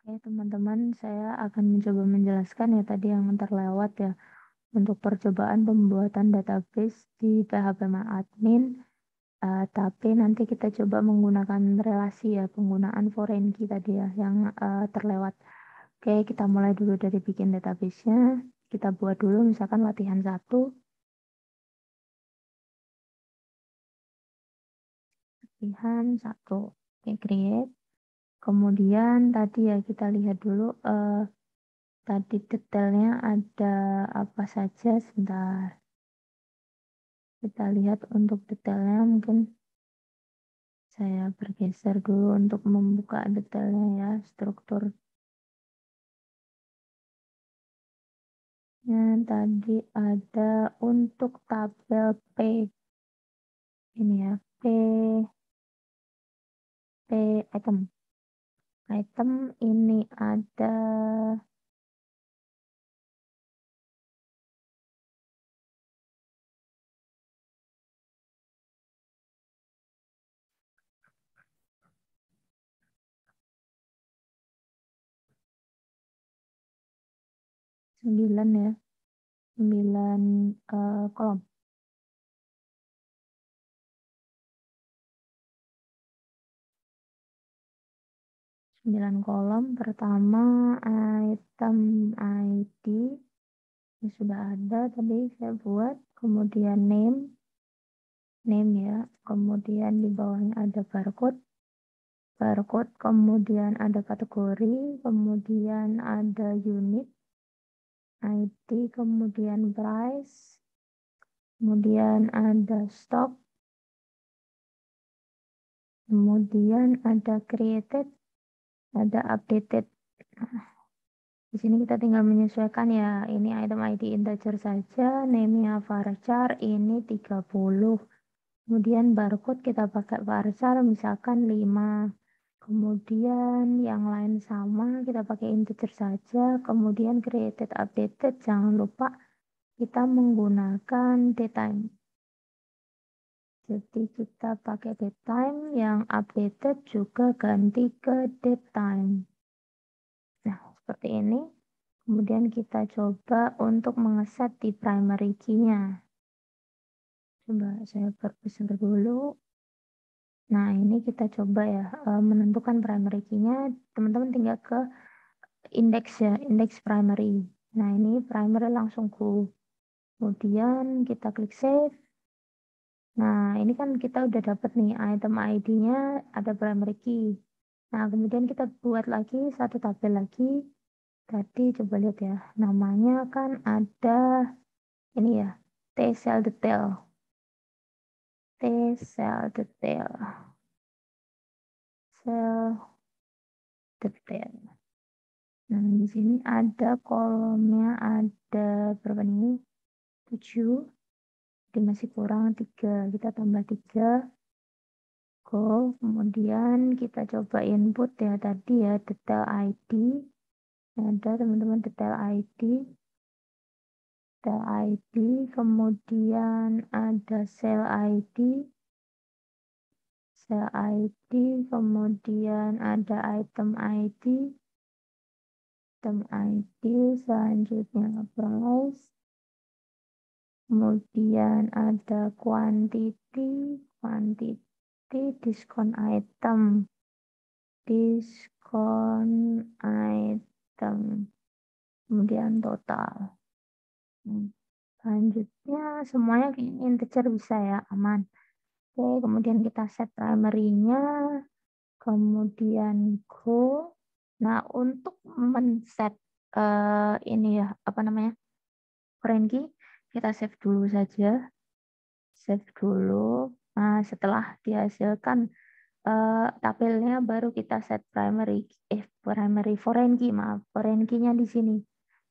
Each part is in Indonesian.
Oke, teman-teman, saya akan mencoba menjelaskan ya tadi yang terlewat ya. Untuk percobaan pembuatan database di PHP Admin, tapi nanti kita coba menggunakan relasi ya, penggunaan foreign key tadi ya, yang terlewat. Oke, kita mulai dulu dari bikin database-nya. Kita buat dulu misalkan latihan 1, latihan 1. Oke, create. Kemudian tadi ya kita lihat dulu tadi detailnya ada apa saja. Sebentar. Kita lihat untuk detailnya, mungkin saya bergeser dulu untuk membuka detailnya ya, strukturnya tadi ada untuk tabel P, ini ya, P item. Item ini ada 9 ya, 9 kolom. 9 kolom. Pertama item ID ini sudah ada tadi saya buat, kemudian name ya, kemudian di bawahnya ada barcode, kemudian ada kategori, kemudian ada unit, ID, kemudian price, kemudian ada stock, kemudian ada created, ada updated. Di sini kita tinggal menyesuaikan ya, ini item ID integer saja, name-nya varchar, ini 30. Kemudian barcode kita pakai varchar misalkan 5. Kemudian yang lain sama, kita pakai integer saja. Kemudian created updated, jangan lupa kita menggunakan datetime. Jadi kita pakai datetime, yang updated juga ganti ke datetime. Nah, seperti ini. Kemudian kita coba untuk mengeset di primary key-nya. Coba saya perbesar dulu. Nah, ini kita coba ya menentukan primary key-nya. Teman-teman tinggal ke index ya, index primary. Nah, ini primary langsung go. Kemudian kita klik save. Nah, ini kan kita udah dapat nih item ID-nya ada primary key. Nah, kemudian kita buat lagi satu tabel lagi. Tadi coba lihat ya, namanya kan ada ini ya, T-cell detail. T-cell detail. Cell detail. Nah, di sini ada kolomnya, ada berapa nih? 7. Jadi masih kurang 3. Kita tambah 3. Go. Kemudian kita coba input ya tadi ya, detail ID. Ada teman-teman detail ID. Detail ID. Kemudian ada cell ID. Cell ID. Kemudian ada item ID. Item ID. Selanjutnya price. Kemudian ada quantity, diskon item, kemudian total. Selanjutnya semuanya integer bisa ya, aman. Oke, kemudian kita set primary-nya, kemudian go. Nah, untuk men-set ini ya, apa namanya, foreign key, kita save dulu saja. Save dulu. Nah, setelah dihasilkan tabelnya baru kita set primary foreign key, maaf, foreign key-nya di sini.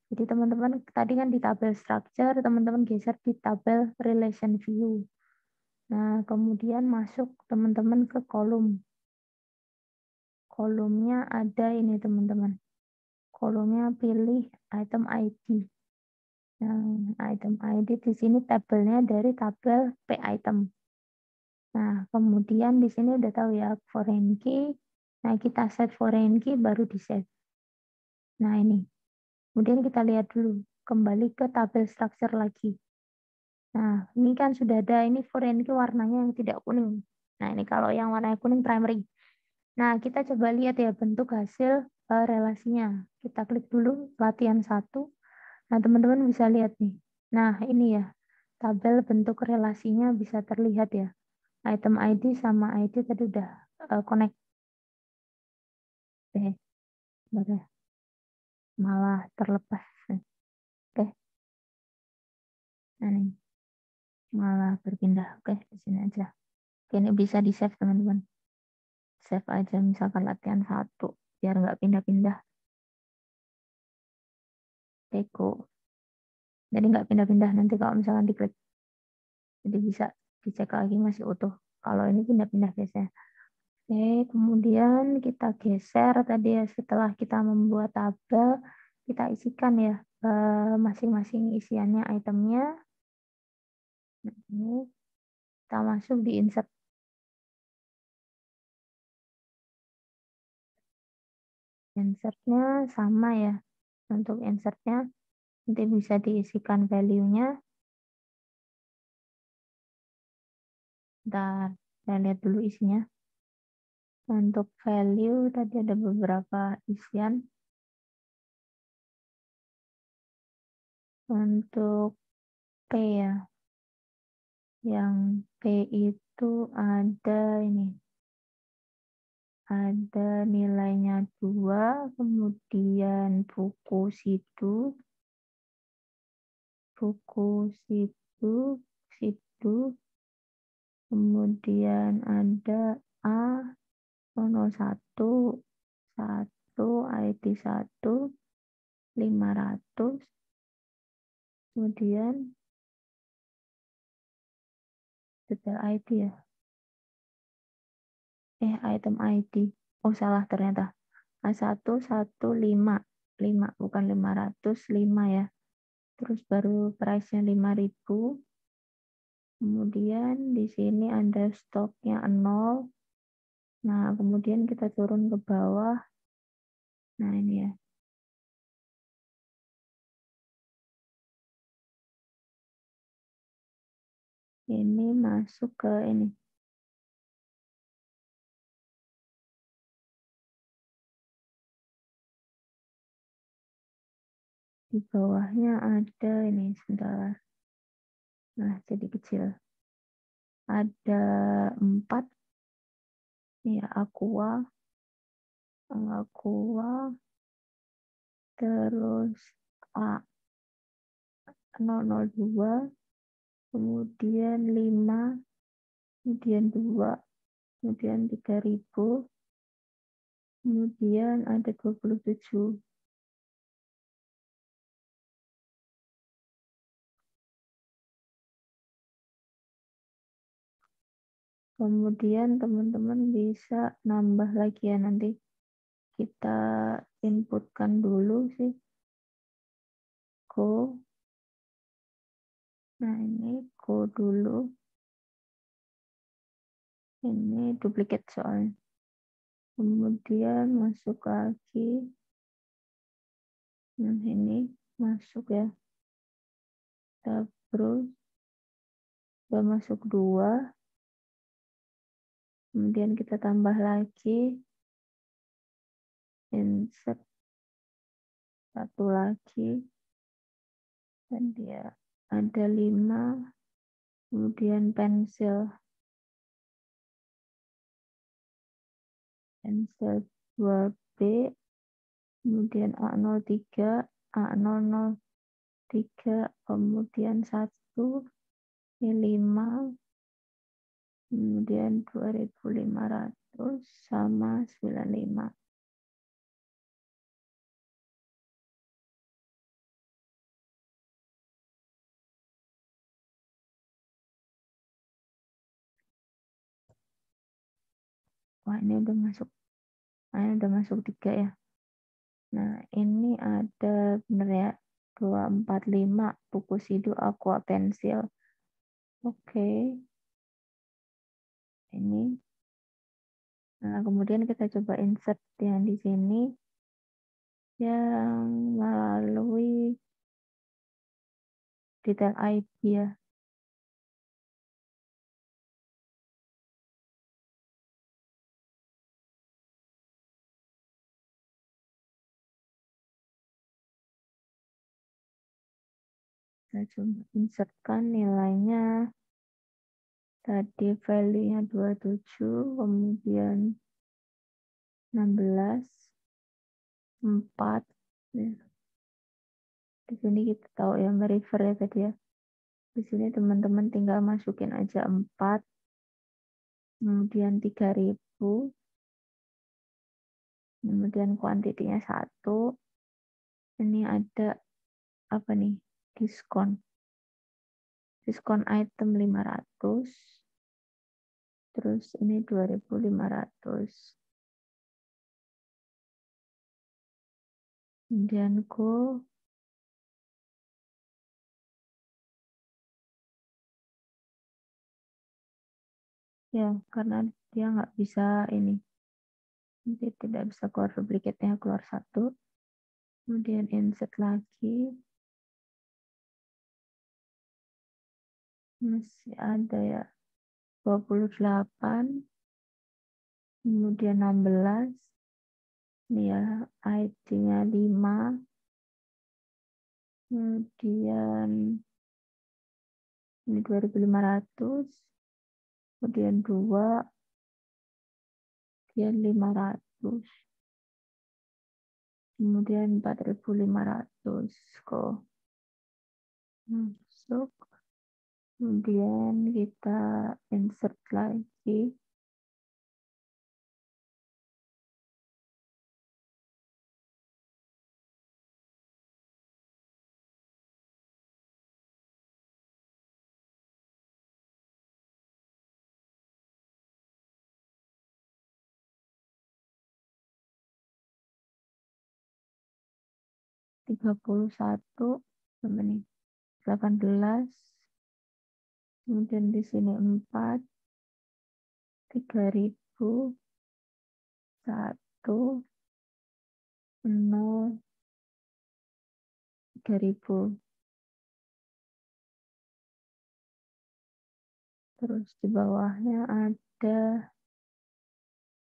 Jadi teman-teman tadi kan di tabel structure, teman-teman geser di tabel relation view. Nah, kemudian masuk teman-teman ke kolom. Kolomnya ada ini teman-teman. Kolomnya pilih item ID. Nah, item ID di sini tabelnya dari tabel P item. Nah, kemudian di sini udah tahu ya foreign key. Nah, kita set foreign key baru di save. Nah, ini. Kemudian kita lihat dulu, kembali ke tabel structure lagi. Nah, ini kan sudah ada ini foreign key warnanya yang tidak kuning. Nah, ini kalau yang warna kuning primary. Nah, kita coba lihat ya bentuk hasil relasinya. Kita klik dulu latihan 1. Nah, teman-teman bisa lihat nih. Nah, ini ya. Tabel bentuk relasinya bisa terlihat ya. Item ID sama ID tadi udah connect. Oke, udah malah terlepas. Oke, nah ini malah berpindah. Oke, di sini aja. Oke, ini bisa di-save teman-teman. Save aja misalkan latihan 1 biar nggak pindah-pindah. Eko. Jadi nggak pindah-pindah nanti kalau misalkan diklik. Jadi bisa dicek lagi masih utuh. Kalau ini pindah-pindah biasanya. Oke, kemudian kita geser tadi ya setelah kita membuat tabel, kita isikan ya masing-masing isiannya itemnya. Nah, ini kita masuk di insert. Insertnya sama ya. Untuk insertnya nanti bisa diisikan value-nya. Bentar, saya lihat dulu isinya. Untuk value tadi ada beberapa isian. Untuk P ya. Yang P itu ada ini. Ada nilainya 2, kemudian situ, kemudian ada A01, 1, ID 1, 500, kemudian detail ID ya. Item ID. Oh, salah ternyata. A115, 5 bukan 500, 5 ya. Terus baru price-nya 5.000. Kemudian di sini ada stoknya 0. Nah, kemudian kita turun ke bawah. Nah, ini ya. Ini masuk ke ini. Di bawahnya ada ini, sebentar. Nah, jadi kecil. Ada 4. Ini ya, Aqua, terus A002, kemudian 5, kemudian 2, kemudian 3.000, kemudian ada 27. Kemudian teman-teman bisa nambah lagi ya nanti. Kita inputkan dulu sih. Go. Nah, ini go dulu. Ini duplikat soalnya. Kemudian masuk lagi. Nah, ini masuk ya. Kita browse. Sudah masuk 2. Kemudian kita tambah lagi. Insert 1 lagi. Dan dia ada 5. Kemudian pensil 2B, kemudian A03, A003, kemudian 1, ini 5, kemudian 2.500 sama 95. Wah, ini udah masuk. Nah, ini udah masuk 3 ya. Nah, ini ada bener ya 245 buku sidu aqua pensil. Oke. Ini. Nah, kemudian kita coba insert yang di sini. yang melalui detail IP ya. Saya coba insertkan nilainya. Tadi value-nya 27, kemudian 16, 4. Ya. Di sini kita tahu ya, merefer ya tadi ya. Di sini teman-teman tinggal masukin aja 4, kemudian 3000, kemudian kuantitinya 1. Ini ada apa nih? Diskon. Diskon item 500. Terus ini 2500. Kemudian go. Ya, karena dia nggak bisa ini. Nanti tidak bisa keluar duplikatnya, keluar 1. Kemudian insert lagi. Masih ada ya. 28. Kemudian 16. Ini ya, ID-nya 5. Kemudian ini 2500. Kemudian 2. Kemudian 500. Kemudian 4500. Kok masuk. Kemudian kita insert lagi. Tiga puluh satu, nih? 18. Kemudian di sini 4, 3000, 1, 0, 3000. Terus di bawahnya ada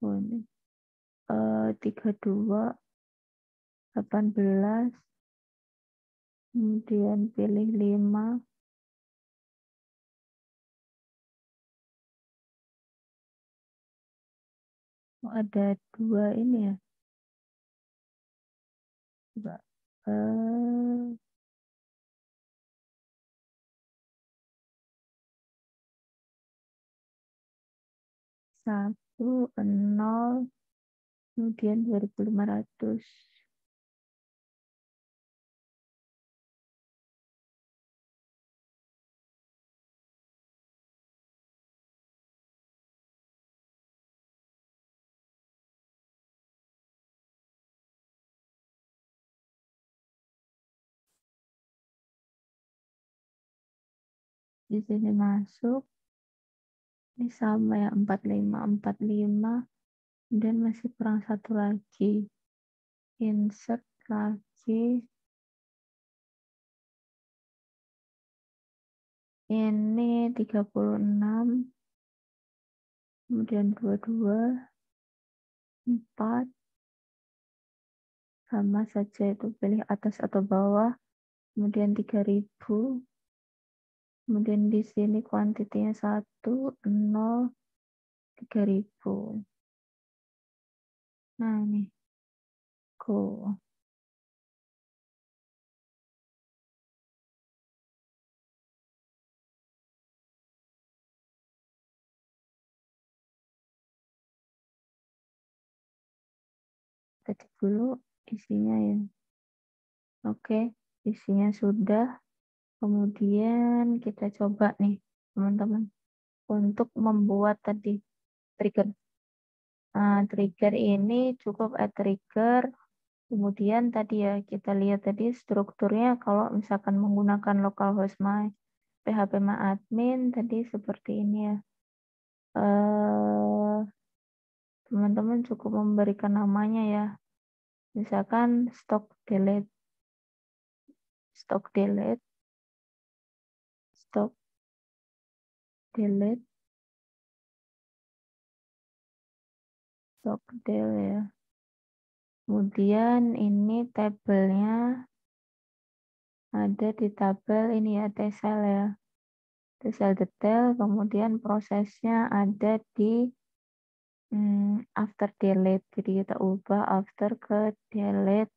ini 32, 18, kemudian pilih 5. Oh, ada 2 ini ya. Coba. 1, 0, kemudian 2500. Di sini masuk. Ini sama ya, 45, 45. Kemudian masih kurang 1 lagi. Insert lagi. Ini 36. Kemudian 22, 4. Sama saja itu, pilih atas atau bawah. Kemudian 3000. Kemudian di sini kuantitinya 1, 0, 3000. Nah ini. Go. Ketik dulu isinya ya. Oke, isinya sudah. Kemudian kita coba nih, teman-teman, untuk membuat tadi trigger. Nah, trigger ini cukup add trigger. Kemudian tadi ya, kita lihat tadi strukturnya kalau misalkan menggunakan localhost PHP admin tadi seperti ini ya. Teman-teman cukup memberikan namanya ya. Misalkan stock delete, stock delete, stock delete, stock delete ya. Kemudian ini tabelnya ada di tabel ini ya, T-cell ya. T-cell detail, kemudian prosesnya ada di after delete. Jadi kita ubah after ke delete,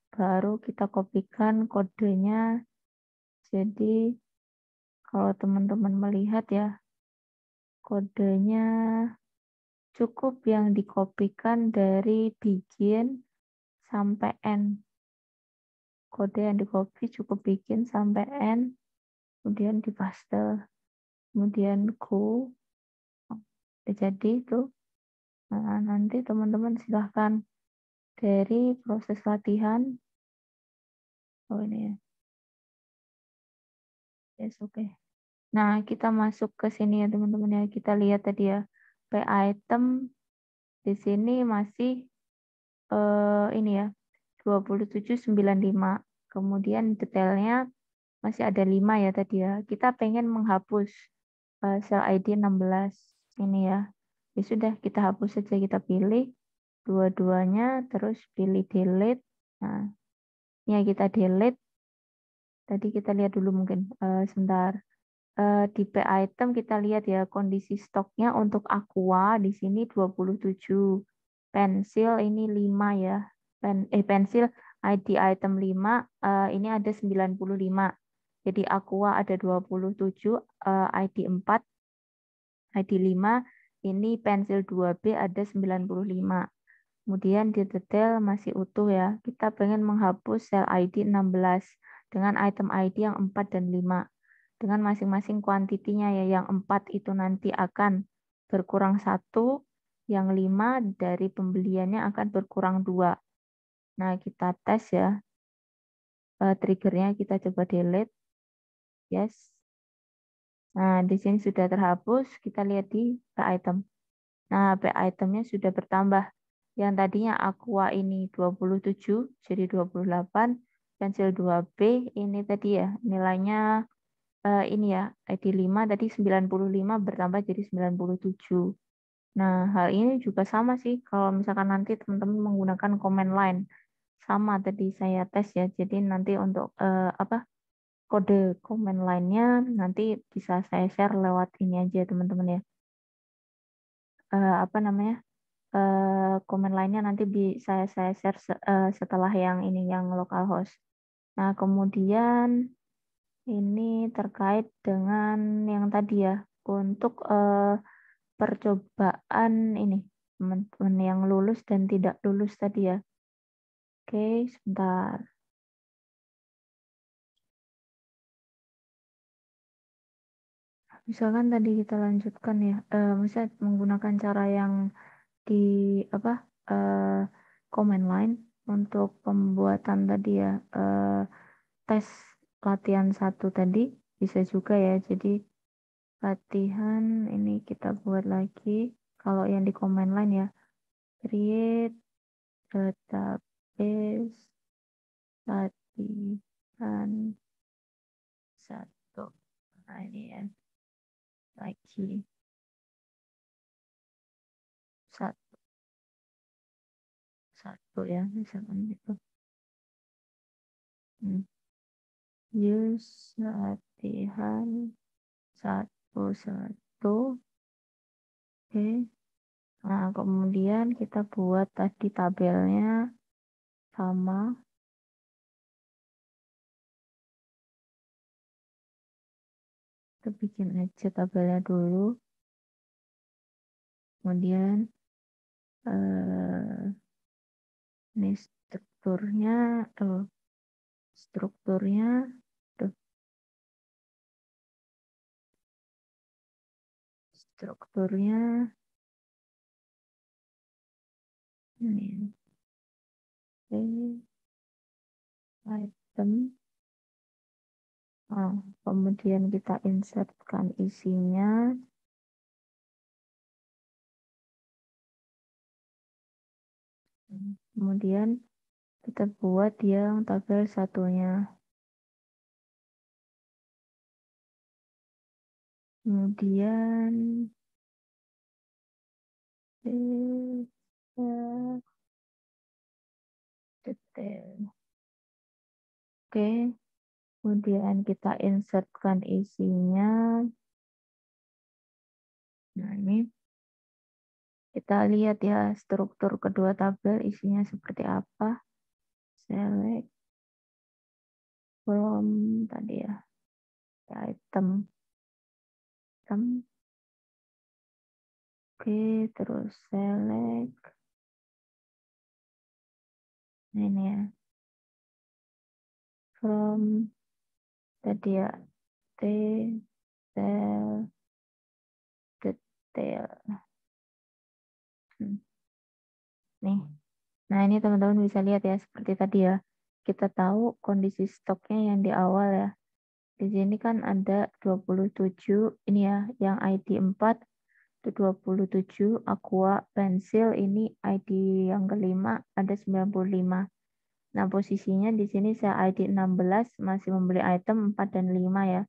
baru kita kopikan kodenya. Jadi kalau teman-teman melihat ya, kodenya cukup yang dikopikan dari begin sampai end. Kode yang dikopi cukup bikin sampai end, kemudian dipaste, kemudian go. Jadi itu. Nah, nanti teman-teman silahkan dari proses latihan. Oh ini ya. Yes, oke. Nah, kita masuk ke sini ya teman-teman ya. Kita lihat tadi ya. P item di sini masih ini ya. 2795. Kemudian detailnya masih ada 5 ya tadi ya. Kita pengen menghapus sel ID 16 ini ya. Ya sudah, kita hapus saja, kita pilih dua-duanya, terus pilih delete. Nah, ini ya kita delete. Tadi kita lihat dulu mungkin sebentar. Di P item kita lihat ya kondisi stoknya untuk Aqua di sini 27. Pensil ini 5 ya. Pensil ID item 5 ini ada 95. Jadi Aqua ada 27, ID 4, ID 5, ini pensil 2B ada 95. Kemudian di detail masih utuh ya. Kita pengen menghapus sel ID 16 dengan item ID yang 4 dan 5. Dengan masing-masing kuantitinya ya. Yang 4 itu nanti akan berkurang 1, yang 5 dari pembeliannya akan berkurang 2. Nah, kita tes ya. Triggernya kita coba delete. Yes. Nah, di sini sudah terhapus. Kita lihat di item. Nah, itemnya sudah bertambah. Yang tadinya Aqua ini 27 jadi 28. Pensil 2B ini tadi ya nilainya ini ya ID 5 tadi 95 bertambah jadi 97. Nah, hal ini juga sama sih kalau misalkan nanti teman-teman menggunakan command line. Sama tadi saya tes ya. Jadi nanti untuk kode command line-nya nanti bisa saya share lewat ini aja teman-teman ya. Apa namanya? Komen lainnya nanti saya share setelah yang ini yang localhost. Nah, kemudian ini terkait dengan yang tadi ya untuk percobaan ini teman-teman yang lulus dan tidak lulus tadi ya. Oke, sebentar. Misalkan tadi kita lanjutkan ya, misalnya menggunakan cara yang di apa comment line untuk pembuatan tadi ya tes latihan 1 tadi bisa juga ya. Jadi latihan ini kita buat lagi kalau yang di comment line ya, create database latihan 1. Nah ini ya lagi satu satu ya misalkan gitu. Use latihan 1 1. Oke. Nah, kemudian kita buat tadi tabelnya sama. Kita bikin aja tabelnya dulu. Kemudian ini strukturnya, strukturnya, tuh, strukturnya ini. Oke, item. Kemudian kita insertkan isinya. Kemudian Kita buat yang tabel satunya. Kemudian detail. Oke, kemudian kita insertkan isinya. Nah, ini kita lihat ya struktur kedua tabel isinya seperti apa. Select from tadi ya, item. Oke, terus select. Nah, ini ya, from tadi ya, detail, detail. Nih. Nah, ini teman-teman bisa lihat ya, seperti tadi ya. Kita tahu kondisi stoknya yang di awal ya. Di sini kan ada 27, ini ya, yang ID 4 itu 27, Aqua pensil ini ID yang kelima ada 95. Nah, posisinya di sini saya ID 16 masih membeli item 4 dan 5 ya.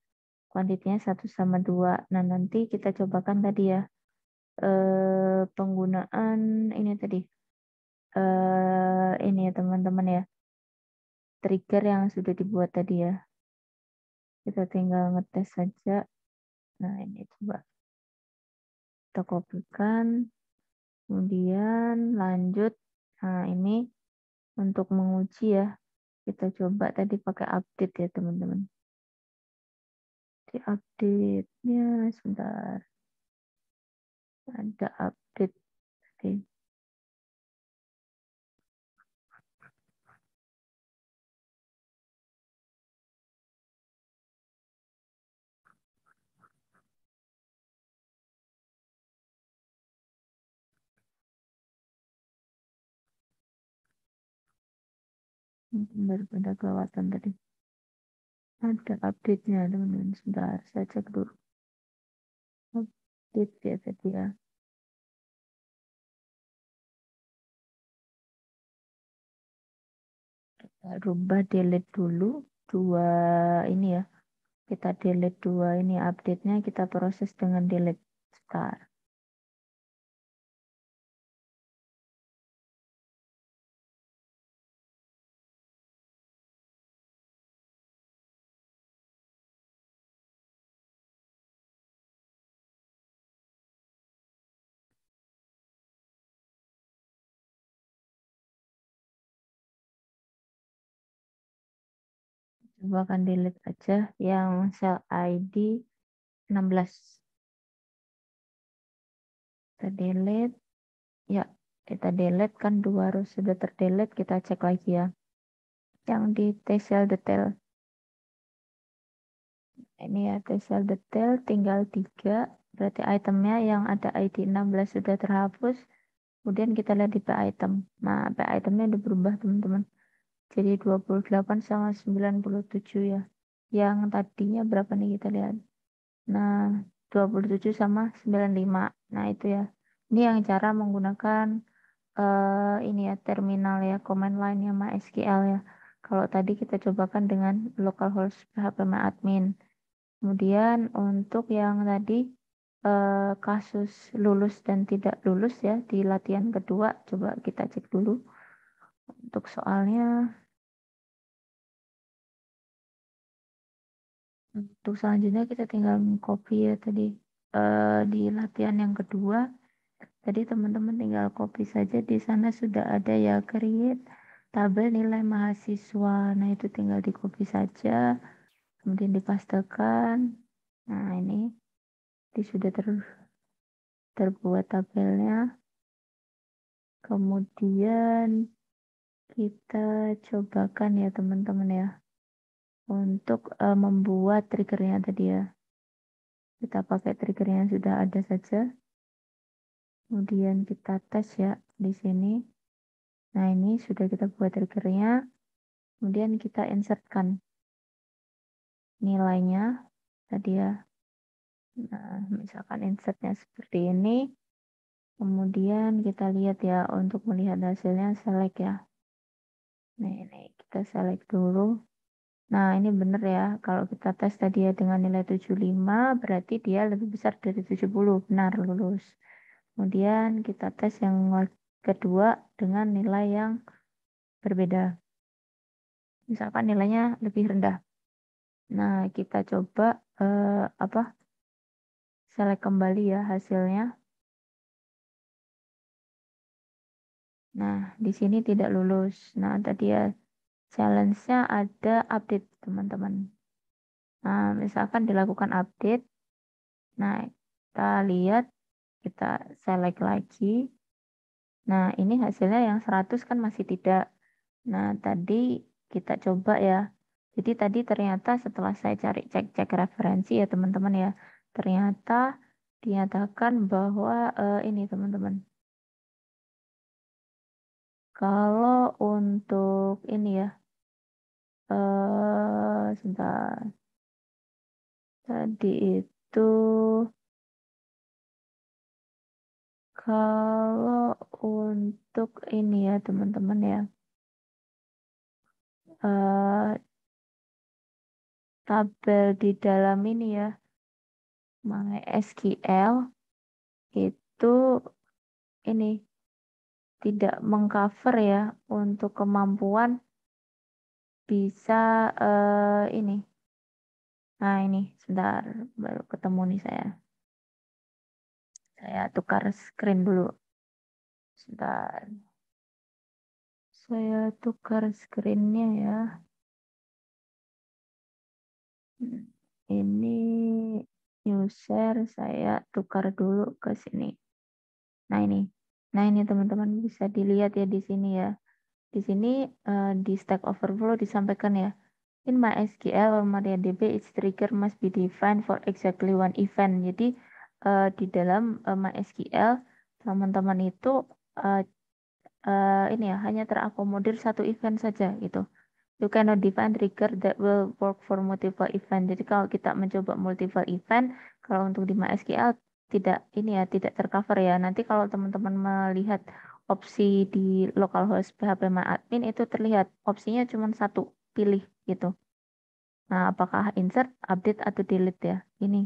Kuantitinya 1 sama 2. Nah, nanti kita cobakan tadi ya. Penggunaan ini tadi. Ini ya teman-teman ya. Trigger yang sudah dibuat tadi ya. Kita tinggal ngetes saja. Nah, ini coba kita kopikan. Kemudian lanjut. Nah, ini untuk menguji ya. Kita coba tadi pakai update ya teman-teman. Di update-nya sebentar. Ada update. Oke. Benar-benar kelewatan tadi. Ada update-nya teman-teman. Sebentar, saya cek dulu. Update ya tadi ya. Kita rubah delete dulu. Dua ini ya. Kita delete dua ini update-nya. Kita proses dengan delete. Sebentar. Coba akan delete aja yang sel ID 16. Kita delete. Ya, kita delete kan dua harus sudah terdelete. Kita cek lagi ya. Yang di T-cell detail. Ini ya T-cell detail tinggal 3. Berarti itemnya yang ada ID 16 sudah terhapus. Kemudian kita lihat di P item. Nah, P itemnya udah berubah teman-teman. Jadi 28 sama 97 ya. Yang tadinya berapa nih kita lihat. Nah, 27 sama 95. Nah, itu ya. Ini yang cara menggunakan ini ya terminal ya command line yang MySQL ya. Kalau tadi kita cobakan dengan localhost PHP admin. Kemudian untuk yang tadi kasus lulus dan tidak lulus ya di latihan kedua coba kita cek dulu untuk soalnya. Untuk selanjutnya kita tinggal copy ya tadi di latihan yang kedua. Tadi teman-teman tinggal copy saja di sana sudah ada ya create tabel nilai mahasiswa. Nah itu tinggal di copy saja, kemudian dipastekan. Nah ini sudah terbuat tabelnya. Kemudian kita cobakan ya teman-teman ya untuk membuat triggernya tadi ya. Kita pakai trigger yang sudah ada saja. Kemudian kita tes ya di sini. Nah, ini sudah kita buat triggernya. Kemudian kita insertkan nilainya tadi ya. Nah, misalkan insertnya seperti ini. Kemudian kita lihat ya untuk melihat hasilnya select ya. Nah, ini kita select dulu. Nah, ini benar ya. Kalau kita tes tadi ya dengan nilai 75, berarti dia lebih besar dari 70. Benar, lulus. Kemudian kita tes yang kedua dengan nilai yang berbeda. Misalkan nilainya lebih rendah. Nah, kita coba apa? Select kembali ya hasilnya. Nah, di sini tidak lulus. Nah, tadi ya challenge-nya ada update, teman-teman. Nah, misalkan dilakukan update. Nah, kita lihat, kita select lagi. Nah, ini hasilnya yang 100 kan masih tidak. Nah, tadi kita coba ya. Jadi tadi ternyata setelah saya cari cek-cek referensi ya teman-teman ya. Ternyata dinyatakan bahwa ini teman-teman. Kalau untuk ini ya. Sebentar. Tadi itu kalau untuk ini ya teman-teman ya. eh Tabel di dalam ini ya. MySQL itu ini tidak mengcover ya untuk kemampuan bisa ini. Nah ini sebentar baru ketemu nih saya. Saya tukar screen dulu. Sebentar. Saya tukar screennya ya. Ini new share saya tukar dulu ke sini. Nah ini. Nah ini teman-teman bisa dilihat ya di sini ya. Di sini di Stack Overflow disampaikan ya. In MySQL or MariaDB, each trigger must be defined for exactly one event. Jadi di dalam MySQL teman-teman itu uh, ini ya hanya terakomodir satu event saja gitu. You cannot define trigger that will work for multiple event. Jadi kalau kita mencoba multiple event, kalau untuk di MySQL tidak ini ya tidak tercover ya. Nanti kalau teman-teman melihat opsi di localhost PHP admin itu terlihat opsinya cuma satu, pilih gitu. Nah, apakah insert, update, atau delete ya? Ini.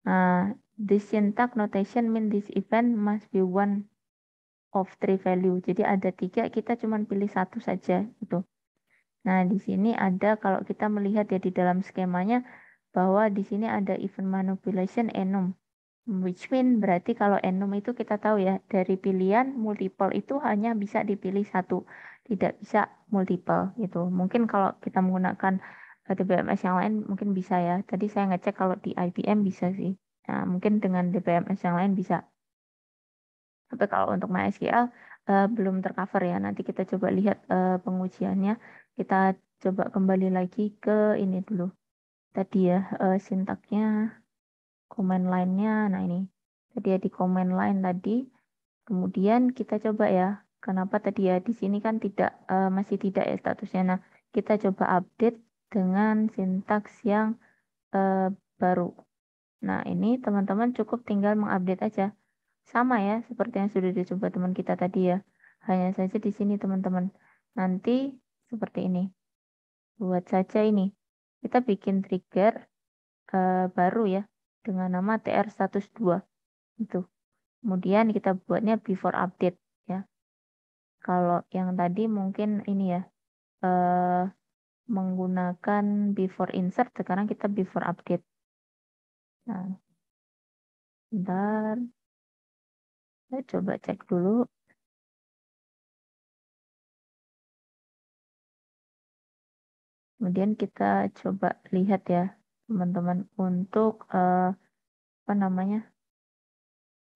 Nah, this syntax notation mean this event must be one of three value. Jadi ada tiga, kita cuma pilih satu saja gitu. Nah, di sini ada kalau kita melihat ya di dalam skemanya bahwa di sini ada event manipulation enum. Which mean berarti kalau enum itu kita tahu ya dari pilihan multiple itu hanya bisa dipilih satu, tidak bisa multiple gitu. Mungkin kalau kita menggunakan DBMS yang lain mungkin bisa ya. Tadi saya ngecek kalau di IBM bisa sih. Nah, mungkin dengan DBMS yang lain bisa. Tapi kalau untuk MySQL belum tercover ya. Nanti kita coba lihat pengujiannya. Kita coba kembali lagi ke ini dulu. Tadi ya sintaknya, command line-nya. Nah ini. Tadi ya di command line tadi. Kemudian kita coba ya. Kenapa tadi ya di sini kan tidak masih tidak ya statusnya. Nah, kita coba update dengan sintaks yang eh, baru. Nah, ini teman-teman cukup tinggal mengupdate aja. Sama ya, seperti yang sudah dicoba teman kita tadi ya. Hanya saja di sini teman-teman. Nanti seperti ini. Buat saja ini. Kita bikin trigger baru ya. Dengan nama TR status 2. Itu. Kemudian kita buatnya before update ya. Kalau yang tadi mungkin ini ya. eh, Menggunakan before insert. Sekarang kita before update. Nah, bentar. Saya coba cek dulu. Kemudian kita coba lihat ya, teman-teman, untuk apa namanya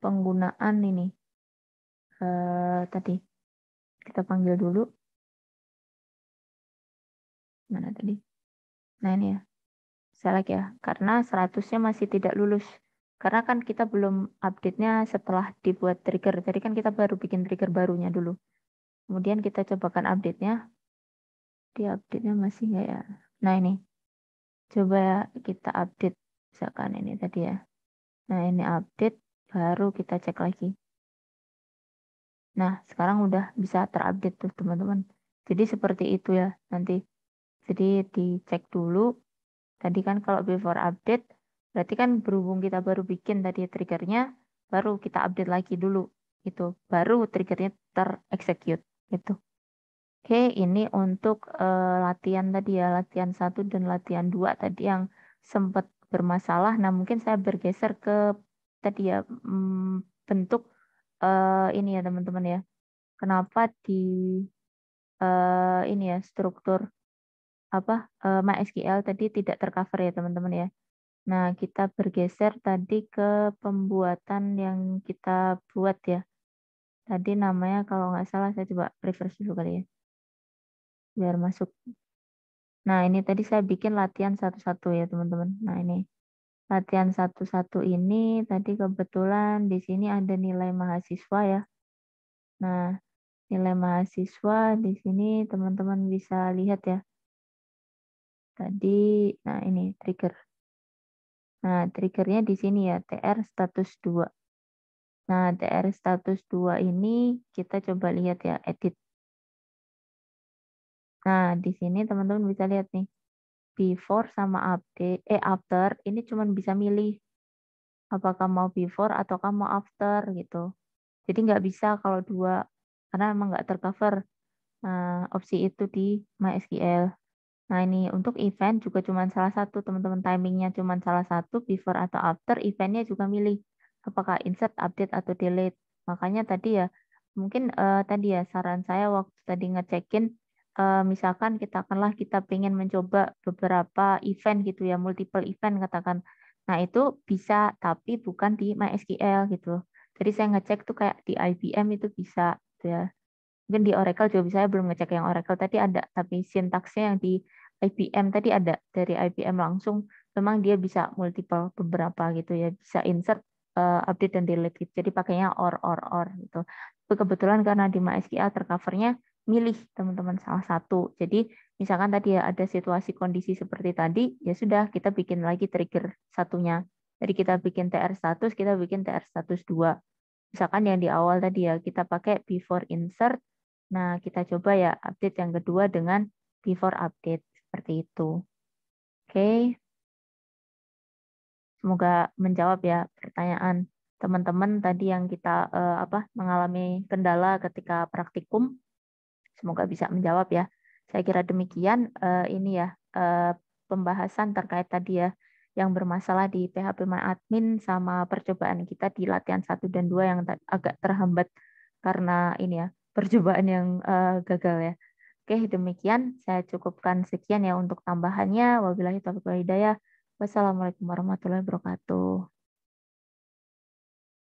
penggunaan ini. Tadi kita panggil dulu, mana tadi? Nah ini ya, select ya, karena 100-nya masih tidak lulus. Karena kan kita belum update-nya setelah dibuat trigger. Tadi kan kita baru bikin trigger barunya dulu. Kemudian kita cobakan update-nya. Di update-nya masih nggak ya? Nah ini, coba kita update. Misalkan ini tadi ya. Nah ini update, baru kita cek lagi. Nah, sekarang udah bisa terupdate tuh teman-teman. Jadi seperti itu ya nanti. Jadi dicek dulu. Tadi kan kalau before update, berarti kan berhubung kita baru bikin tadi triggernya, baru kita update lagi dulu. Itu baru triggernya terexecute. Gitu. Oke, ini untuk latihan tadi ya, latihan 1 dan latihan 2 tadi yang sempat bermasalah. Nah, mungkin saya bergeser ke tadi ya bentuk ini ya teman-teman ya. Kenapa di ini ya struktur apa MySQL tadi tidak tercover ya teman-teman ya. Nah, kita bergeser tadi ke pembuatan yang kita buat ya. Tadi namanya kalau nggak salah saya coba refresh dulu kali ya. Biar masuk. Nah, ini tadi saya bikin latihan satu-satu ya teman-teman. Nah, ini latihan satu-satu ini tadi kebetulan di sini ada nilai mahasiswa ya. Nah, nilai mahasiswa di sini teman-teman bisa lihat ya. Tadi, nah ini trigger. Nah, triggernya di sini ya, TR status 2. Nah, TR status 2 ini kita coba lihat ya, edit. Nah, di sini teman-teman bisa lihat nih, before sama update, after, ini cuma bisa milih apakah mau before atau mau after gitu. Jadi nggak bisa kalau dua, karena emang nggak tercover opsi itu di MySQL. Nah, ini untuk event juga cuma salah satu, teman-teman timingnya cuma salah satu, before atau after, eventnya juga milih apakah insert, update, atau delete. Makanya tadi ya, mungkin tadi ya saran saya waktu tadi ngecekin, misalkan kita pengen mencoba beberapa event gitu ya, multiple event katakan. Nah, itu bisa, tapi bukan di MySQL gitu. Jadi saya ngecek tuh kayak di IBM itu bisa gitu ya. Mungkin di Oracle juga bisa, saya belum ngecek yang Oracle tadi ada, tapi sintaksnya yang di IBM tadi ada, dari IBM langsung, memang dia bisa multiple beberapa gitu ya, bisa insert, update dan delete gitu. Jadi pakainya or gitu. Tapi kebetulan karena di MySQL tercovernya milih teman-teman salah satu. Jadi misalkan tadi ya ada situasi kondisi seperti tadi, ya sudah kita bikin lagi trigger satunya. Jadi kita bikin TR status, kita bikin TR status 2. Misalkan yang di awal tadi ya, kita pakai before insert. Nah, kita coba ya update yang kedua dengan before update. Seperti itu. Oke, semoga menjawab ya pertanyaan teman-teman tadi yang kita mengalami kendala ketika praktikum. Semoga bisa menjawab ya. Saya kira demikian ini ya pembahasan terkait tadi ya yang bermasalah di PHP MyAdmin sama percobaan kita di latihan 1 dan 2 yang agak terhambat karena ini ya percobaan yang gagal ya. Oke, demikian saya cukupkan sekian ya untuk tambahannya. Wabillahi taufiq wal hidayah. Wassalamualaikum warahmatullahi wabarakatuh.